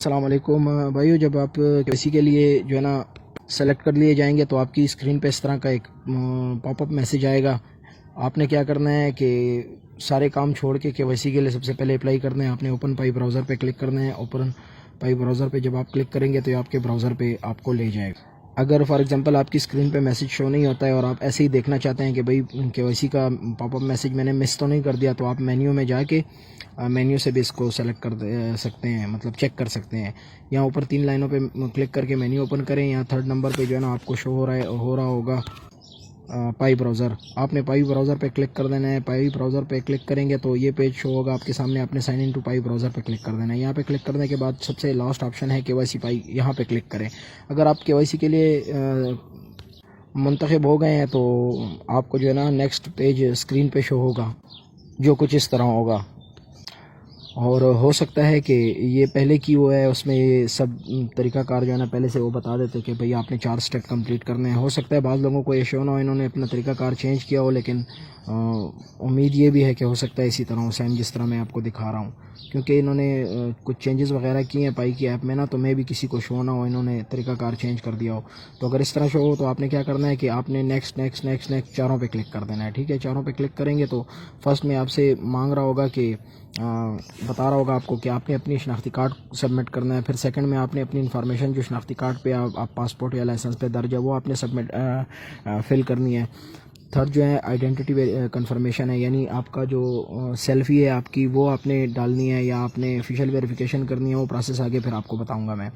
السلام علیکم بھائیو، جب آپ کسی کے لیے جو ہے نا سلیکٹ کر لیے جائیں گے تو آپ کی اسکرین پہ اس طرح کا ایک پاپ اپ میسیج آئے گا۔ آپ نے کیا کرنا ہے کہ سارے کام چھوڑ کے KYC کے لیے سب سے پہلے اپلائی کرنا ہے۔ آپ نے اوپن پائی براؤزر پہ کلک کرنا ہے۔ اوپن پائی براؤزر پہ جب آپ کلک کریں گے تو یہ آپ کے براؤزر پہ آپ کو لے جائے گا۔ اگر فار ایگزامپل آپ کی اسکرین پہ میسیج شو نہیں ہوتا ہے اور آپ ایسے ہی دیکھنا چاہتے ہیں کہ بھئی KYC کا پاپ اپ میسیج میں نے مس تو نہیں کر دیا، تو آپ مینیو میں جا کے مینیو سے بھی اس کو سلیکٹ کر سکتے ہیں، مطلب چیک کر سکتے ہیں۔ یہاں اوپر 3 لائنوں پہ کلک کر کے مینیو اوپن کریں۔ یہاں 3rd نمبر پہ جو ہے نا آپ کو شو ہو رہا ہوگا پائی براؤزر۔ آپ نے پائی براؤزر پہ کلک کر دینا ہے۔ پائی براؤزر پہ کلک کریں گے تو یہ پیج شو ہوگا آپ کے سامنے۔ آپ نے sign in to Pi browser پہ کلک کر دینا ہے۔ یہاں پہ کلک کرنے کے بعد سب سے لاسٹ آپشن ہے KYC پائی، یہاں پہ کلک کریں۔ اگر آپ KYC کے لیے منتخب ہو گئے ہیں تو آپ کو جو ہے نا نیکسٹ پیج اسکرین پہ شو ہوگا، جو کچھ اس طرح ہوگا۔ اور ہو سکتا ہے کہ یہ پہلے کی وہ ہے، اس میں یہ سب طریقہ کار جو ہے نا پہلے سے وہ بتا دیتے کہ بھئی آپ نے 4 سٹیپ کمپلیٹ کرنے ہیں۔ ہو سکتا ہے بعض لوگوں کو یہ شو نہ ہو، انہوں نے اپنا طریقہ کار چینج کیا ہو، لیکن امید یہ بھی ہے کہ ہو سکتا ہے اسی طرح سیم جس طرح میں آپ کو دکھا رہا ہوں، کیونکہ انہوں نے کچھ چینجز وغیرہ کیے ہیں پائی کی ایپ میں نا، تو میں بھی کسی کو شو نہ ہو انہوں نے طریقہ کار چینج کر دیا ہو۔ تو اگر اس طرح شو ہو تو آپ نے کیا کرنا ہے کہ آپ نے نیکسٹ چاروں پہ کلک کر دینا ہے، ٹھیک ہے۔ چاروں پہ کلک کریں گے تو فرسٹ میں آپ سے مانگ رہا ہوگا کہ بتا رہا ہوگا آپ کو کہ آپ نے اپنی شناختی کارڈ سبمٹ کرنا ہے۔ پھر سیکنڈ میں آپ نے اپنی انفارمیشن جو شناختی کارڈ پہ آپ پاسپورٹ یا لائسنس پہ درج ہے وہ آپ نے فل کرنی ہے۔ تھرڈ جو ہے آئیڈینٹی کنفرمیشن ہے، یعنی آپ کا جو سیلفی ہے آپ کی وہ آپ نے ڈالنی ہے یا آپ نے آفیشیل ویریفیکیشن کرنی ہے، وہ پروسیس آگے پھر آپ کو بتاؤں گا میں۔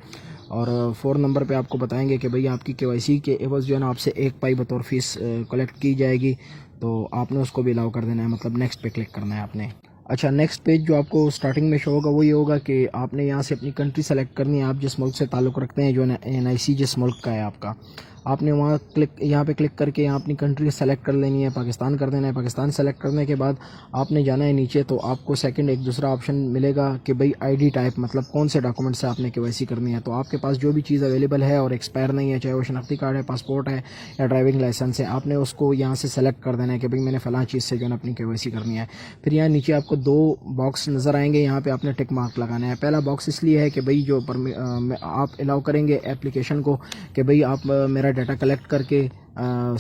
اور 4 نمبر پہ آپ کو بتائیں گے کہ بھئی آپ کی KYC کے عوض جو ہے نا آپ سے 1 پائی بطور فیس کلیکٹ کی جائے گی، تو آپ نے اس کو بھی الاؤ کر دینا ہے، مطلب نیکسٹ پہ کلک کرنا ہے آپ نے۔ اچھا، نیکسٹ پیج جو آپ کو سٹارٹنگ میں شو ہوگا وہ یہ ہوگا کہ آپ نے یہاں سے اپنی کنٹری سلیکٹ کرنی ہے، آپ جس ملک سے تعلق رکھتے ہیں، جو NIC جس ملک کا ہے آپ کا، آپ نے یہاں پہ کلک کر کے یہاں اپنی کنٹری سلیکٹ کر لینی ہے، پاکستان کر دینا ہے۔ پاکستان سلیکٹ کرنے کے بعد آپ نے جانا ہے نیچے، تو آپ کو سیکنڈ ایک دوسرا آپشن ملے گا کہ بھئی ID ٹائپ، مطلب کون سے ڈاکومنٹ سے آپ نے KYC کرنی ہے۔ تو آپ کے پاس جو بھی چیز اویلیبل ہے اور ایکسپائر نہیں ہے، چاہے وہ شناختی کارڈ ہے، پاسپورٹ ہے یا ڈرائیونگ لائسنس ہے، آپ نے اس کو یہاں سے سلیکٹ کر دینا ہے کہ بھئی میں نے فلاں چیز سے جو ہے نا اپنی KYC کرنی ہے۔ پھر یہاں نیچے آپ کو 2 باکس نظر آئیں گے، یہاں پہ آپ نے ٹک مارک لگانا ہے۔ پہلا باکس اس لیے ہے کہ بھئی جو آپ الاؤ کریں گے اپلیکیشن کو کہ بھئی آپ میرا ڈیٹا کلیکٹ کر کے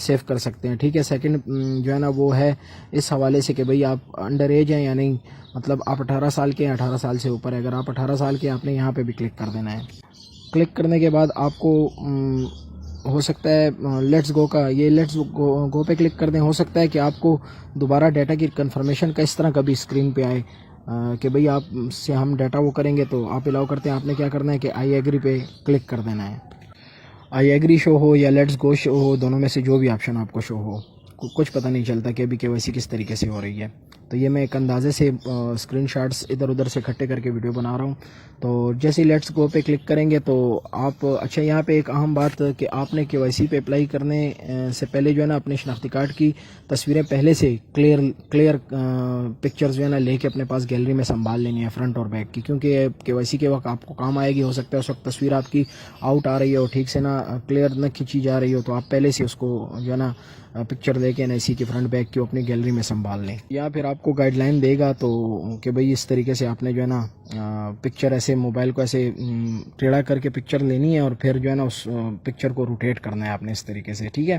سیو کر سکتے ہیں، ٹھیک ہے۔ سیکنڈ جو ہے نا وہ ہے اس حوالے سے کہ بھئی آپ انڈر ایج ہیں یا نہیں، مطلب آپ 18 سال کے ہیں، 18 سال سے اوپر ہے۔ اگر آپ 18 سال کے ہیں، آپ نے یہاں پہ بھی کلک کر دینا ہے۔ کلک کرنے کے بعد آپ کو ہو سکتا ہے لیٹس گو کا، یہ لیٹس گو پہ کلک کر دیں۔ ہو سکتا ہے کہ آپ کو دوبارہ ڈیٹا کی کنفرمیشن کا اس طرح کبھی اسکرین پہ آئے کہ بھئی آپ سے ہم ڈیٹا وہ کریں گے، تو آپ الاؤ کرتے ہیں۔ آپ نے کیا کرنا ہے کہ آئی ایگری پہ کلک کر دینا ہے۔ آئی ایگری شو ہو یا لیٹس گو شو ہو، دونوں میں سے جو بھی آپشن آپ کو شو ہو، کچھ پتہ نہیں چلتا کہ ابھی KYC کس طریقے سے ہو رہی ہے۔ تو یہ میں ایک اندازے سے اسکرین شاٹس ادھر ادھر سے اکٹھے کر کے ویڈیو بنا رہا ہوں۔ تو جیسے لیٹس گو پہ کلک کریں گے تو آپ اچھا، یہاں پہ ایک اہم بات کہ آپ نے KYC پہ اپلائی کرنے سے پہلے جو ہے نا اپنے شناختی کارڈ کی تصویریں پہلے سے کلیئر پکچرز جو ہے نا لے کے اپنے پاس گیلری میں سنبھال لینی ہے، فرنٹ اور بیک کی، کیونکہ KYC کے وقت آپ کو کام آئے گی۔ ہو سکتا ہے اس وقت تصویر آپ کی آؤٹ آ رہی ہے اور ٹھیک سے نہ کلیئر نہ کھینچی جا رہی ہو، تو آپ پہلے سے اس کو جو ہے نا پکچر لے کے NIC کی فرنٹ بیک کی اپنی گیلری میں سنبھال لیں۔ یا پھر آپ کو گائیڈ لائن دے گا تو کہ بھئی اس طریقے سے آپ نے جو ہے نا پکچر ایسے موبائل کو ایسے ٹیڑھا کر کے پکچر لینی ہے اور پھر جو ہے نا اس پکچر کو روٹیٹ کرنا ہے آپ نے اس طریقے سے، ٹھیک ہے۔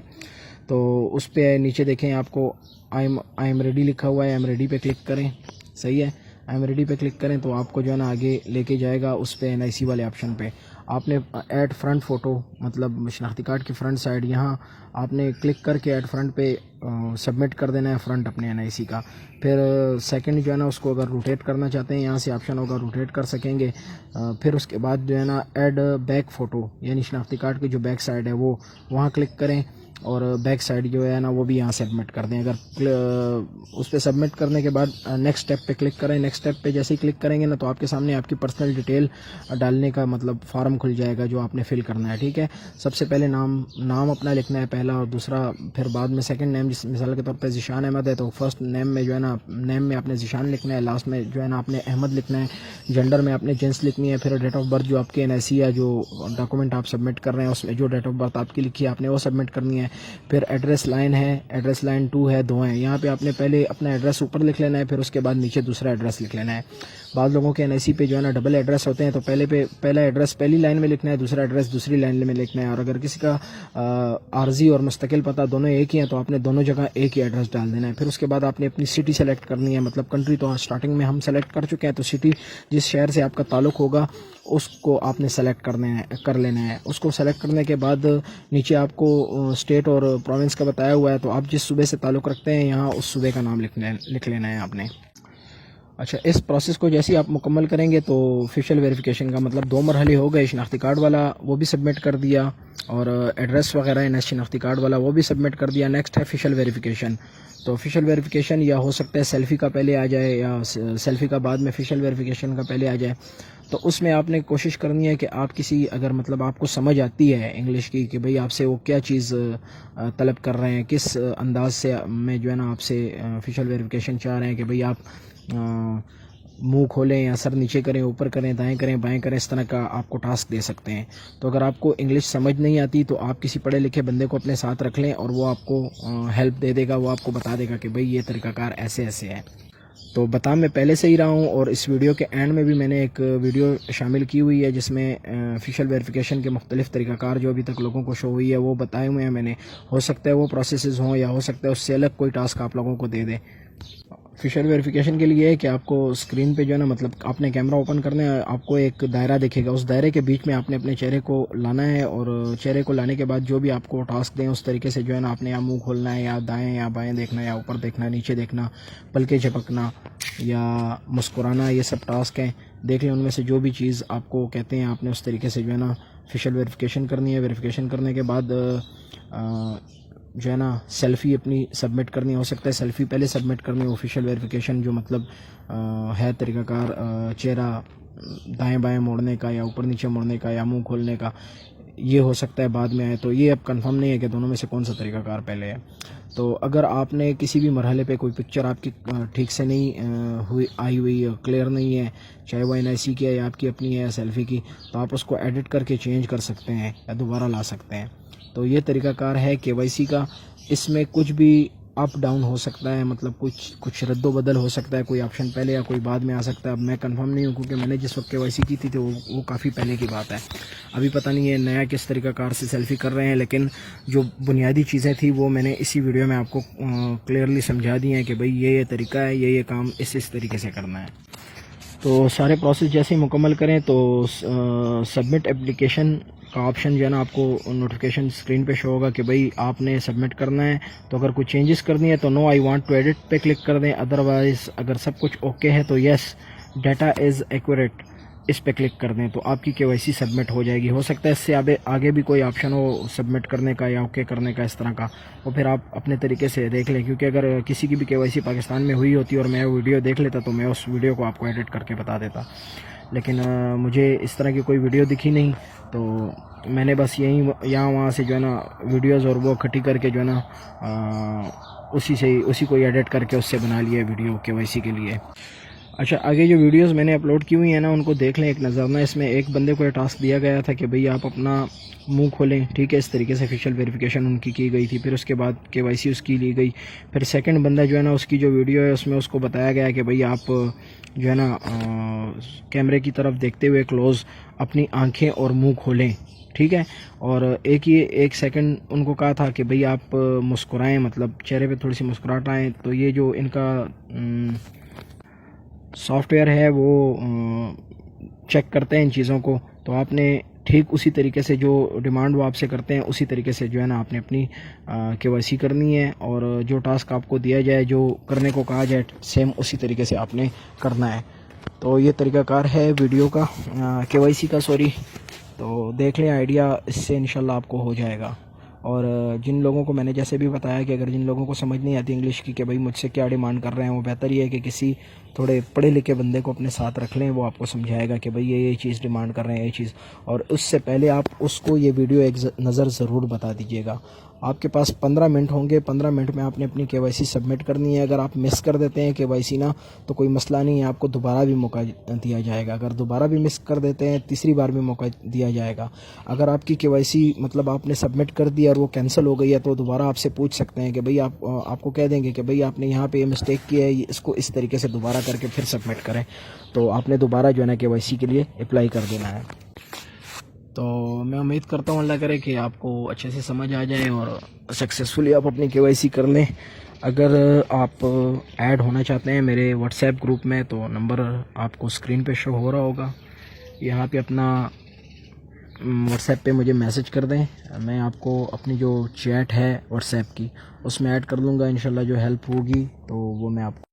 تو اس پہ نیچے دیکھیں آپ کو آئی ایم ریڈی لکھا ہوا ہے، آئی ایم ریڈی پہ کلک کریں، صحیح ہے۔ آئی ایم ریڈی پہ کلک کریں تو آپ کو جو ہے نا آگے لے کے جائے گا اس پہ NIC والے آپشن پہ۔ آپ نے ایڈ فرنٹ فوٹو، مطلب شناختی کارڈ کی فرنٹ سائڈ، یہاں آپ نے کلک کر کے ایڈ فرنٹ پہ سبمٹ کر دینا ہے فرنٹ اپنے NIC کا۔ پھر سیکنڈ جو ہے نا اس کو اگر روٹیٹ کرنا چاہتے ہیں، یہاں سے آپشن ہوگا روٹیٹ کر سکیں گے۔ پھر اس کے بعد جو ہے نا ایڈ بیک فوٹو، یعنی شناختی کارڈ کی جو بیک سائڈ ہے وہ وہاں کلک کریں اور بیک سائڈ جو ہے نا وہ بھی یہاں سبمٹ کر دیں۔ اگر اس پہ سبمٹ کرنے کے بعد نیکسٹ اسٹیپ پہ کلک کریں، نیکسٹ اسٹیپ پہ جیسے ہی کلک کریں گے نا تو آپ کے سامنے آپ کی پرسنل ڈیٹیل ڈالنے کا مطلب فارم کھل جائے گا جو آپ نے فل کرنا ہے، ٹھیک ہے۔ سب سے پہلے نام اپنا لکھنا ہے پہلا، اور دوسرا پھر بعد میں سیکنڈ نیم، جس مثال کے طور پہ ذیشان احمد ہے تو فرسٹ نیم میں جو ہے نا نیم میں آپ نے ذیشان لکھنا ہے، لاسٹ میں جو ہے نا آپ نے احمد لکھنا ہے، جنڈر میں آپ نے جینس لکھنی ہے، پھر ڈیٹ آف برتھ جو آپ کے NIC یا جو ڈاکومنٹ آپ سبمٹ کر رہے ہیں اس میں جو ڈیٹ آف برتھ آپ کی لکھی ہے آپ نے وہ سبمٹ کرنی ہے۔ پھر ایڈریس لائن ہے، ایڈریس لائن 2 ہے، 2 ہیں. یہاں پہ آپ نے پہلے اپنا ایڈریس اوپر لکھ لینا ہے، پھر اس کے بعد نیچے دوسرا ایڈریس لکھ لینا ہے. بعض لوگوں کے NIC پہ جو ہے نا ڈبل ایڈریس ہوتے ہیں، تو پہلا ایڈریس پہلی لائن میں لکھنا ہے، دوسرا ایڈریس دوسری لائن میں لکھنا ہے. اور اگر کسی کا عارضی اور مستقل پتہ دونوں ایک ہی ہیں تو آپ نے دونوں جگہ ایک ہی ایڈریس ڈال دینا ہے. پھر اس کے بعد آپ نے اپنی سٹی سیلیکٹ کرنی ہے، مطلب کنٹری تو اسٹارٹنگ میں ہم سیلیکٹ کر چکے ہیں، تو سٹی جس شہر سے آپ کا تعلق ہوگا اس کو آپ نے سیلیکٹ کر لینا ہے. اس کو سیلیکٹ کرنے کے بعد نیچے آپ کو اسٹیٹ اور پروونس کا بتایا ہوا ہے، تو آپ جس صوبے سے تعلق رکھتے ہیں یہاں اس صوبے کا نام لکھ لینا ہے آپ نے. اچھا، اس پروسیس کو جیسے آپ مکمل کریں گے تو فیشل ویریفیکیشن کا مطلب 2 مرحلے ہو گئے. شناختی کارڈ والا وہ بھی سبمٹ کر دیا، اور ایڈریس وغیرہ ہے شناختی کارڈ والا وہ بھی سبمٹ کر دیا. نیکسٹ ہے فیشل ویریفیکیشن. تو فیشل ویریفیکیشن یا ہو سکتا ہے سیلفی کا پہلے آ جائے، یا سیلفی کا بعد میں فیشل ویریفیکیشن کا پہلے آ جائے. تو اس میں آپ نے کوشش کرنی ہے کہ آپ اگر مطلب آپ کو سمجھ آتی ہے انگلش کی کہ بھئی آپ سے وہ کیا چیز طلب کر رہے ہیں، کس انداز سے میں جو ہے نا آپ سے فیشل ویریفیکیشن چاہ رہے ہیں کہ بھئی آپ منہ کھولیں یا سر نیچے کریں، اوپر کریں، دائیں کریں، بائیں کریں، اس طرح کا آپ کو ٹاسک دے سکتے ہیں. تو اگر آپ کو انگلش سمجھ نہیں آتی تو آپ کسی پڑھے لکھے بندے کو اپنے ساتھ رکھ لیں، اور وہ آپ کو ہیلپ دے دے گا، وہ آپ کو بتا دے گا کہ بھئی یہ طریقہ کار ایسے ایسے ہے. تو بتا میں پہلے سے ہی رہا ہوں، اور اس ویڈیو کے اینڈ میں بھی میں نے ایک ویڈیو شامل کی ہوئی ہے جس میں فیشل ویریفیکیشن کے مختلف طریقہ کار جو ابھی تک لوگوں کو شو ہوئی ہے وہ بتائے ہوئے ہیں میں نے. ہو سکتا ہے وہ پروسیسز ہوں، یا ہو سکتا ہے اس سے الگ کوئی ٹاسک آپ لوگوں کو دے دے. فیشل ویریفیکیشن کے لیے ہے کہ آپ کو اسکرین پہ جو ہے نا مطلب آپ نے کیمرہ اوپن کرنا ہے، آپ کو ایک دائرہ دکھے گا، اس دائرے کے بیچ میں آپ نے اپنے چہرے کو لانا ہے، اور چہرے کو لانے کے بعد جو بھی آپ کو ٹاسک دیں اس طریقے سے جو ہے نا آپ نے یا منہ کھولنا ہے، یا دائیں یا بائیں دیکھنا ہے، یا اوپر دیکھنا ہے، نیچے دیکھنا، پلکیں جھپکنا یا مسکرانا، یہ سب ٹاسک ہیں. دیکھ لیں ان میں سے جو بھی چیز آپ کو کہتے ہیں آپ نے اس طریقے سے جو ہے نا فیشل ویریفیکیشن کرنی ہے. ویریفیکیشن کرنے کے بعد جو ہے نا سیلفی اپنی سبمٹ کرنی. ہو سکتا ہے سیلفی پہلے سبمٹ کرنی ہو. آفیشیل ویریفیکیشن جو مطلب ہے طریقہ کار چہرہ دائیں بائیں موڑنے کا، یا اوپر نیچے موڑنے کا، یا منہ کھولنے کا، یہ ہو سکتا ہے بعد میں آئے. تو یہ اب کنفرم نہیں ہے کہ دونوں میں سے کون سا طریقہ کار پہلے ہے. تو اگر آپ نے کسی بھی مرحلے پہ کوئی پکچر آپ کی ٹھیک سے نہیں آئی ہوئی، کلیئر نہیں ہے، چاہے وہ NIC کی ہے یا آپ کی اپنی ہے یا سیلفی کی، تو آپ اس کو ایڈٹ کر کے چینج کر سکتے ہیں یا دوبارہ لا سکتے ہیں. تو یہ طریقہ کار ہے KYC کا. اس میں کچھ بھی اپ ڈاؤن ہو سکتا ہے، مطلب کچھ رد و بدل ہو سکتا ہے، کوئی آپشن پہلے یا کوئی بعد میں آ سکتا ہے. اب میں کنفرم نہیں ہوں کیونکہ میں نے جس وقت KYC کی تھی تو وہ کافی پہلے کی بات ہے. ابھی پتہ نہیں ہے نیا کس طریقہ کار سے سیلفی کر رہے ہیں، لیکن جو بنیادی چیزیں تھیں وہ میں نے اسی ویڈیو میں آپ کو کلیئرلی سمجھا دی ہیں کہ بھئی یہ طریقہ ہے، یہ کام اس طریقے سے کرنا ہے. تو سارے پروسیس جیسے ہی مکمل کریں تو سبمٹ اپلیکیشن کا آپشن جو ہے نا آپ کو نوٹیفیکیشن اسکرین پہ شو ہوگا کہ بھئی آپ نے سبمٹ کرنا ہے. تو اگر کوئی چینجز کرنی ہے تو نو آئی وانٹ ٹو ایڈٹ پہ کلک کر دیں. ادروائز اگر سب کچھ اوکے ہے تو یس ڈیٹا از ایکوریٹ اس پہ کلک کر دیں، تو آپ کی KYC سبمٹ ہو جائے گی. ہو سکتا ہے اس سے آگے بھی کوئی آپشن ہو سبمٹ کرنے کا یا اوکے کرنے کا اس طرح کا، وہ پھر آپ اپنے طریقے سے دیکھ لیں. کیونکہ اگر کسی کی بھی KYC پاکستان میں ہوئی ہوتی اور میں ویڈیو دیکھ لیتا تو میں اس ویڈیو کو آپ کو ایڈٹ کر کے بتا دیتا، لیکن مجھے اس طرح کی کوئی ویڈیو دکھی نہیں، تو میں نے بس یہاں وہاں سے جو ہے نا ویڈیوز اور وہ اکٹھی کر کے جو ہے نا اسی کو ایڈٹ کر کے اس سے بنا لیا ویڈیو KYC کے لیے. اچھا، آگے جو ویڈیوز میں نے اپلوڈ کی ہوئی ہیں نا ان کو دیکھ لیں ایک نظر نا. اس میں ایک بندے کو یہ ٹاسک دیا گیا تھا کہ بھئی آپ اپنا منہ کھولیں، ٹھیک ہے. اس طریقے سے فیشل ویریفیکیشن ان کی گئی تھی. پھر اس کے بعد KYC اس کی لی گئی. پھر سیکنڈ بندہ جو ہے نا اس کی جو ویڈیو ہے اس میں اس کو بتایا گیا کہ بھئی آپ جو ہے نا کیمرے کی طرف دیکھتے ہوئے کلوز اپنی آنکھیں اور منہ کھولیں، ٹھیک ہے. اور ایک سیکنڈ ان کو کہا تھا کہ بھئی آپ مسکرائیں، مطلب چہرے پہ تھوڑی سی مسکراہٹ آئیں. تو یہ جو ان کا سافٹ ویئر ہے وہ چیک کرتے ہیں ان چیزوں کو. تو آپ نے ٹھیک اسی طریقے سے جو ڈیمانڈ وہ آپ سے کرتے ہیں اسی طریقے سے جو ہے نا آپ نے اپنی KYC کرنی ہے، اور جو ٹاسک آپ کو دیا جائے، جو کرنے کو کہا جائے، سیم اسی طریقے سے آپ نے کرنا ہے. تو یہ طریقہ کار ہے ویڈیو کا KYC کا تو دیکھ لیں آئیڈیا، اس سے انشاءاللہ آپ کو ہو جائے گا. اور جن لوگوں کو میں نے جیسے بھی بتایا کہ اگر جن لوگوں کو سمجھ نہیں آتی انگلش کی کہ بھئی مجھ سے کیا ڈیمانڈ کر رہے ہیں، وہ بہتر یہ ہے کہ کسی تھوڑے پڑھے لکھے بندے کو اپنے ساتھ رکھ لیں, وہ آپ کو سمجھائے گا کہ بھئی یہ چیز ڈیمانڈ کر رہے ہیں, یہ چیز. اور اس سے پہلے آپ اس کو یہ ویڈیو ایک نظر ضرور بتا دیجیے گا. آپ کے پاس 15 منٹ ہوں گے, 15 منٹ میں آپ نے اپنی KYC سبمٹ کرنی ہے. اگر آپ مس کر دیتے ہیں KYC نا تو کوئی مسئلہ نہیں ہے, آپ کو دوبارہ بھی موقع دیا جائے گا. اگر دوبارہ بھی مس کر دیتے ہیں, تیسری بار بھی موقع دیا جائے گا. اگر آپ کی KYC مطلب آپ نے سبمٹ کر دیا اور وہ کینسل ہو گئی ہے تو دوبارہ آپ سے پوچھ سکتے ہیں کہ بھئی آپ کو کہہ دیں گے کہ بھئی آپ نے یہاں پہ یہ مسٹیک کیا ہے, اس کو اس طریقے سے دوبارہ کر کے پھر سبمٹ کریں. تو آپ نے دوبارہ جو ہے نا KYC کے لیے اپلائی کر دینا ہے. تو میں امید کرتا ہوں اللہ کرے کہ آپ کو اچھے سے سمجھ آ جائے اور سکسیزفلی آپ اپنی KYC کر لیں. اگر آپ ایڈ ہونا چاہتے ہیں میرے واٹس ایپ گروپ میں تو نمبر آپ کو اسکرین پہ شو ہو رہا ہوگا. یہاں پہ اپنا واٹس ایپ پہ مجھے میسج کر دیں, میں آپ کو اپنی جو چیٹ ہے واٹس ایپ کی اس میں ایڈ کر دوں گا. انشاءاللہ جو ہیلپ ہوگی تو وہ میں آپ کو